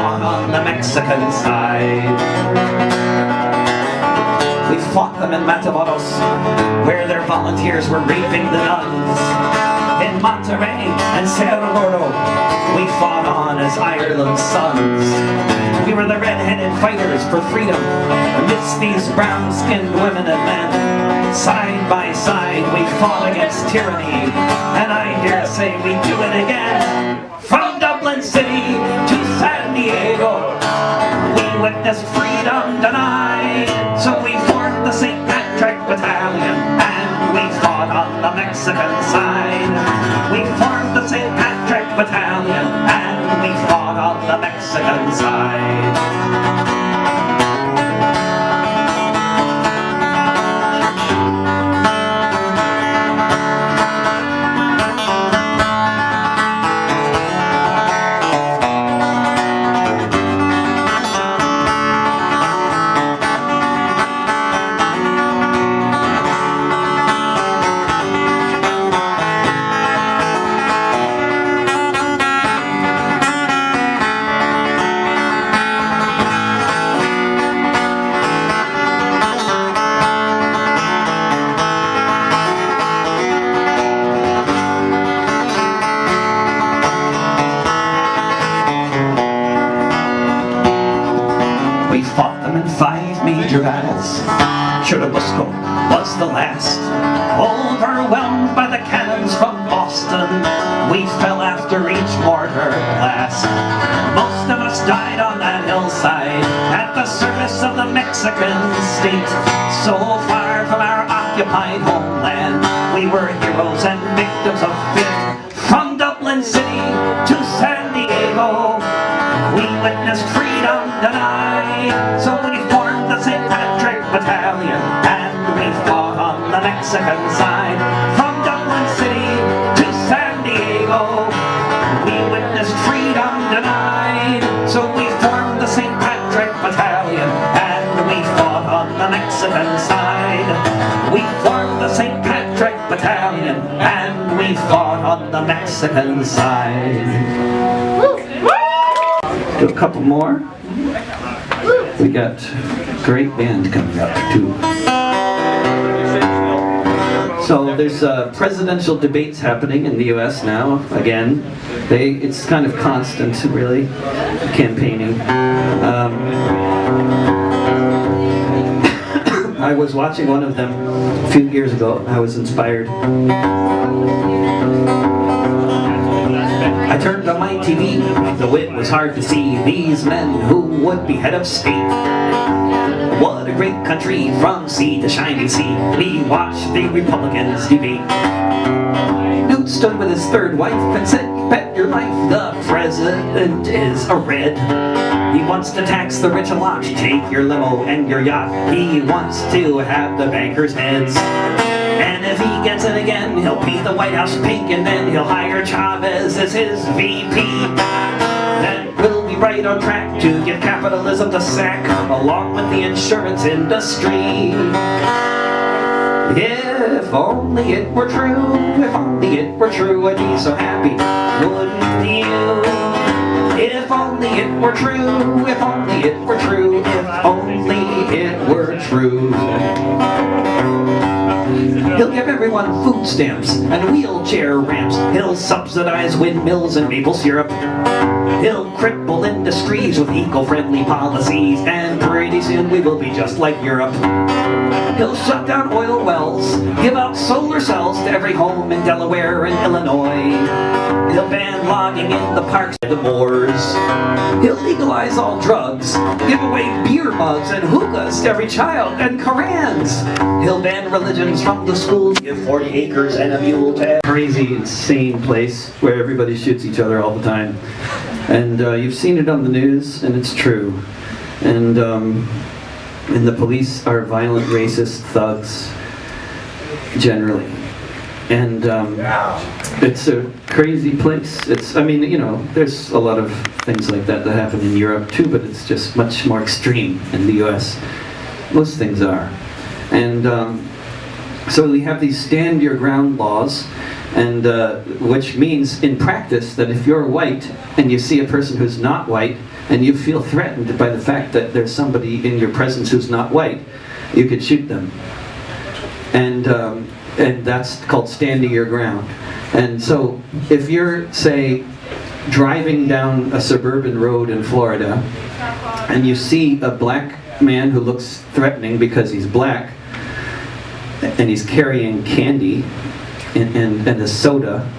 fought on the Mexican side. We fought them in Matamoros, where their volunteers were raping the nuns. In Monterrey and Cerro Gordo, we fought on as Ireland's sons. We were the red-headed fighters for freedom amidst these brown-skinned women and men. Side by side, we fought against tyranny, and I dare say we do it again. From Dublin City to San Diego, we witnessed freedom denied. So we formed the St. Patrick Battalion, and we fought on the Mexican side. We formed the St. Patrick Battalion, and we fought on the Mexican side. We fought them in 5 major battles. Churubusco was the last. Overwhelmed by the cannons from Boston, we fell after each mortar blast. Most of us died on that hillside at the service of the Mexican state. So far from our occupied homeland, we were heroes and victims of fate. From Dublin City to San Diego, we witnessed freedom denied. So we formed the St. Patrick Battalion, and we fought on the Mexican side. From Dublin City to San Diego, we witnessed freedom denied. So we formed the St. Patrick Battalion, and we fought on the Mexican side. We formed the St. Patrick Battalion, and we fought on the Mexican side. Do a couple more. We got a great band coming up too. So there's presidential debates happening in the U.S. now. Again, it's kind of constant, really, campaigning. I was watching one of them a few years ago. I was inspired. I turned on my TV, though it was hard to see these men who would be head of state. What a great country from sea to shining sea. We watched the Republicans debate. Newt stood with his third wife and said, "Bet your life the president is a red. He wants to tax the rich a lot, take your limo and your yacht. He wants to have the bankers' heads. And if he gets it again, he'll paint the White House pink, and then he'll hire Chavez as his VP. Then we'll be right on track to give capitalism the sack, along with the insurance industry. If only it were true, if only it were true, I'd be so happy, wouldn't you? If only it were true, if only it were true, if only it were true. He'll give everyone food stamps and wheelchair ramps. He'll subsidize windmills and maple syrup. He'll cripple industries with eco-friendly policies, and pretty soon we will be just like Europe. He'll shut down oil wells, give out solar cells to every home in Delaware and Illinois. He'll ban logging in the parks and the moors. He'll legalize all drugs, give away beer mugs and hookahs to every child, and Korans. He'll ban religions from the schools, give 40 acres and a mule to every crazy, insane place where everybody shoots each other all the time. And you've seen it on the news, and it's true. And the police are violent, racist thugs, generally. And it's a crazy place. I mean, you know, there's a lot of things like that that happen in Europe too, but it's just much more extreme in the US. Most things are. And so we have these stand your ground laws, and which means in practice that if you're white and you see a person who's not white, and you feel threatened by the fact that there's somebody in your presence who's not white, you could shoot them. And that's called standing your ground. And so if you're, say, driving down a suburban road in Florida, and you see a black man who looks threatening because he's black, and he's carrying candy and a soda,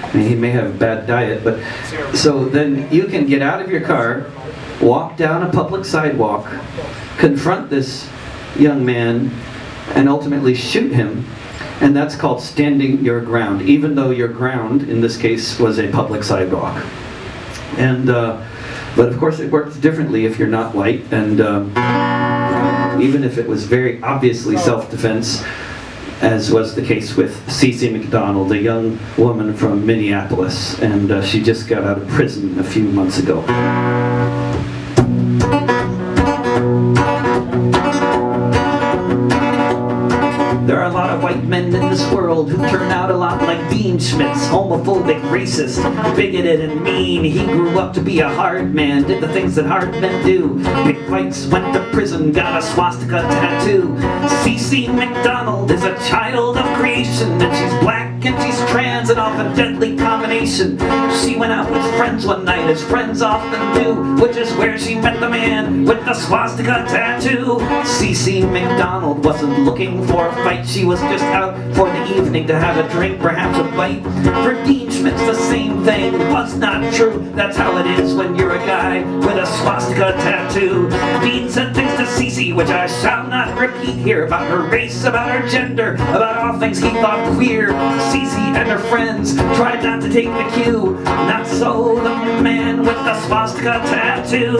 I mean, he may have a bad diet, but so then you can get out of your car, walk down a public sidewalk, confront this young man, and ultimately shoot him. And that's called standing your ground, even though your ground, in this case, was a public sidewalk. And but of course it works differently if you're not white, and even if it was very obviously self-defense, as was the case with Cece McDonald, a young woman from Minneapolis, and she just got out of prison a few months ago. There are a lot of white men in this world who turn out a lot like Dean Schmitz, homophobic, racist, bigoted, and mean. He grew up to be a hard man, did the things that hard men do. Picked fights, went to prison, got a swastika tattoo. Cece McDonald is a child of creation, and she's black and she's trans, an often deadly combination. She went out with friends one night, as friends often do, which is where she met the man with the swastika tattoo. Cece McDonald wasn't looking for a fight. She was just out for the evening to have a drink, perhaps a bite. For Dean Schmitz, the same thing was not true. That's how it is when you're a guy with a swastika tattoo. Dean said things to Cece, which I shall not repeat here, about her race, about her gender, about all things he thought queer. Cece and her friends tried not to take the cue. Not so the man with the swastika tattoo.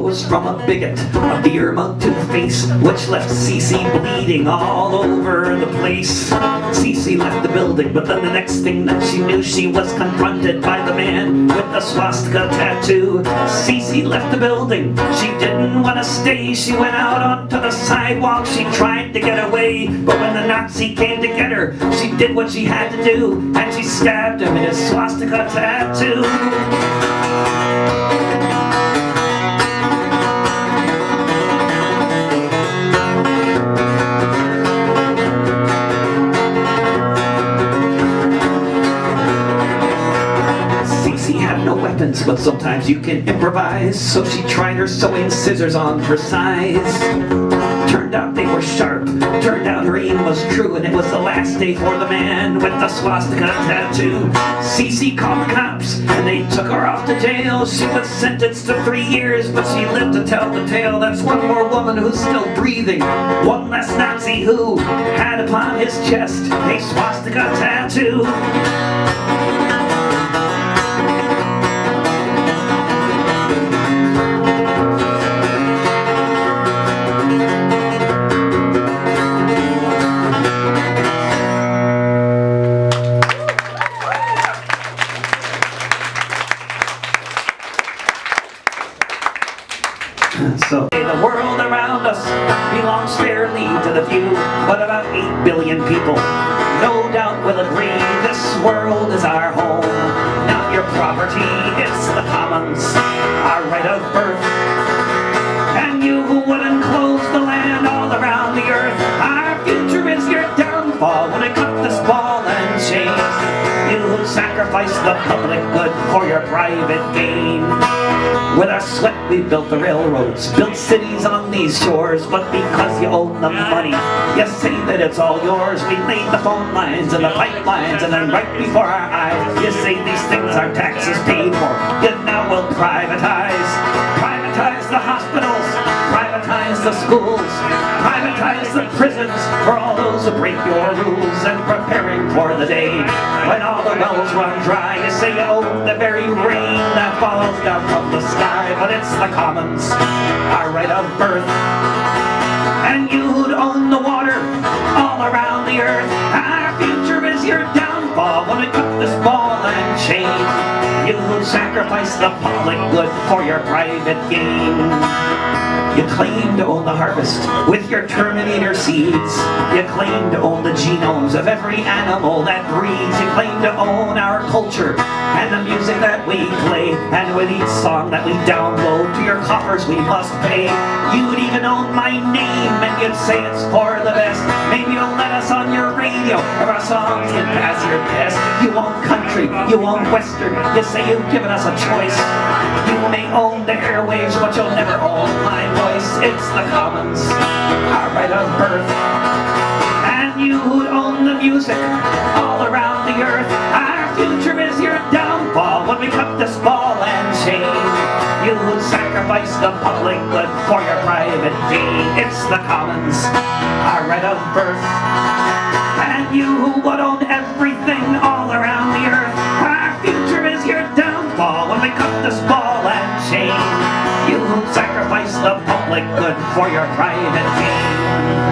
Was from a bigot, a beer mug to the face, which left Cece bleeding all over the place. Cece left the building, but then the next thing that she knew, she was confronted by the man with the swastika tattoo. Cece left the building, she didn't want to stay. She went out onto the sidewalk, she tried to get away, but when the Nazi came to get her, she did what she had to do, and she stabbed him in his swastika tattoo. But sometimes you can improvise, so she tried her sewing scissors on for size. Turned out they were sharp, turned out her aim was true, and it was the last day for the man with the swastika tattoo. Cece called the cops, and they took her off to jail. She was sentenced to 3 years, but she lived to tell the tale. That's one more woman who's still breathing, one less Nazi who had upon his chest a swastika tattoo. So, the world around us belongs fairly to the few, but about 8 billion people no doubt will agree this world is our home, not your property. It's the commons, our right of birth. And you who would enclose the land all around the earth, our future is your downfall when I cut this ball and chain. You who sacrifice the public good for your private gain. With our sweat we built the railroads, built cities on these shores, but because you own the money, you say that it's all yours. We laid the phone lines and the pipelines, and then right before our eyes, you say these things are taxes paid for, yet now we'll privatize. Privatize the hospitals, privatize the schools, privatize the prisons for all those who break your rules, and preparing for the day when all the wells run dry. You say you own the very rain that falls down from the sky, but it's the commons, our right of birth. And you who'd own the water all around the earth, our future is your downfall when we cut this ball and chain. You who'd who sacrifice the public good for your private gain. You claim to own the harvest with your Terminator seeds. You claim to own the genomes of every animal that breathes. You claim to own our culture and the music that we play. And with each song that we download to your coffers we must pay. You would even own my name and you'd say it's for the best. Maybe you'll let us on your radio or our songs can pass your test. You own country, you own western. You say you've given us a choice. You may own the airwaves, but you'll never own my voice. It's the commons, our right of birth. And you who own the music all around the earth. Our future is your downfall when we cut this ball and chain. You who sacrifice the public good for your private gain. It's the commons, our right of birth. And you who would own everything all around the earth. Our future is your downfall when we cut this ball and chain. You who sacrifice the public good for your private gain.